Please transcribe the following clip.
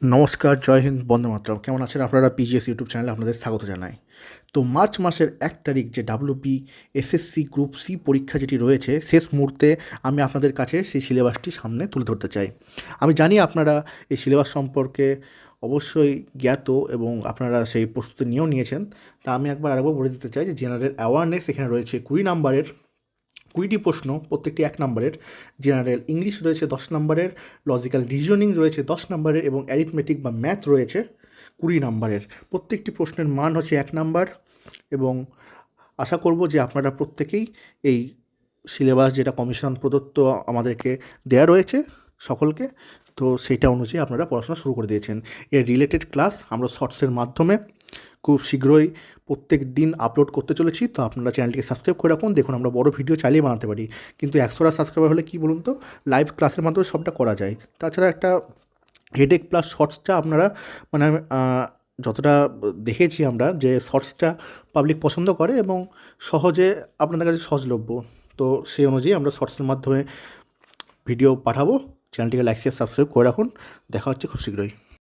নমস্কার, জয় হিন্দ, বন্দে মাতরম। কেমন আছেন আপনারা? পিজিএস ইউটিউব চ্যানেলে আপনাদের স্বাগত জানাই। তো মার্চ মাসের ১ তারিখ যে ডাব্লিউবি এসএসসি গ্রুপ সি পরীক্ষা যেটি রয়েছে, শেষ মুহূর্তে আমি আপনাদের কাছে সেই সিলেবাসটি সামনে তুলে ধরতে চাই। আমি জানি আপনারা এই সিলেবাস সম্পর্কে অবশ্যই জ্ঞাত এবং আপনারা সেই প্রস্তুতি নিয়েও নিয়েছেন। তা আমি আরেকবার বলে দিতে চাই যে জেনারেল অ্যাওয়ারনেস এখানে রয়েছে ২০ নাম্বারের, ২০টি প্রশ্ন, প্রত্যেকটি ১ নম্বরের। জেনারেল ইংলিশ রয়েছে ১০ নম্বরের, লজিক্যাল রিজনিং রয়েছে ১০ নম্বরের এবং অ্যারিথমেটিক বা ম্যাথ রয়েছে ২০ নম্বরের। প্রত্যেকটি প্রশ্নের মান হচ্ছে ১ নাম্বার এবং আশা করব যে আপনারা প্রত্যেকেই এই সিলেবাস যেটা কমিশন প্রদত্ত আমাদেরকে দেয়া রয়েছে সকলকে, তো সেইটা অনুযায়ী আপনারা পড়াশোনা শুরু করে দিয়েছেন। এর রিলেটেড ক্লাস আমরা শর্টসের মাধ্যমে খুব শীঘ্রই প্রত্যেক দিন আপলোড করতে চলেছি। তো আপনারা চ্যানেলটিকে সাবস্ক্রাইব করে রাখুন। দেখুন, আমরা বড় ভিডিও চাইলেই বানাতে পারি, কিন্তু ১০০টা সাবস্ক্রাইবার হলে কী বলুন তো, লাইভ ক্লাসের মাধ্যমে সবটা করা যায়। তাছাড়া একটা হেডেক প্লাস শর্টসটা আপনারা মানে যতটা দেখেছি আমরা যে শর্টসটা পাবলিক পছন্দ করে এবং সহজে আপনাদের কাছে সহজলভ্য। তো সেই অনুযায়ী আমরা শর্টসের মাধ্যমে ভিডিও পাঠাবো। চ্যানেলটিকে লাইক শেয়ার সাবস্ক্রাইব করে রাখুন। দেখা হচ্ছে খুব শীঘ্রই।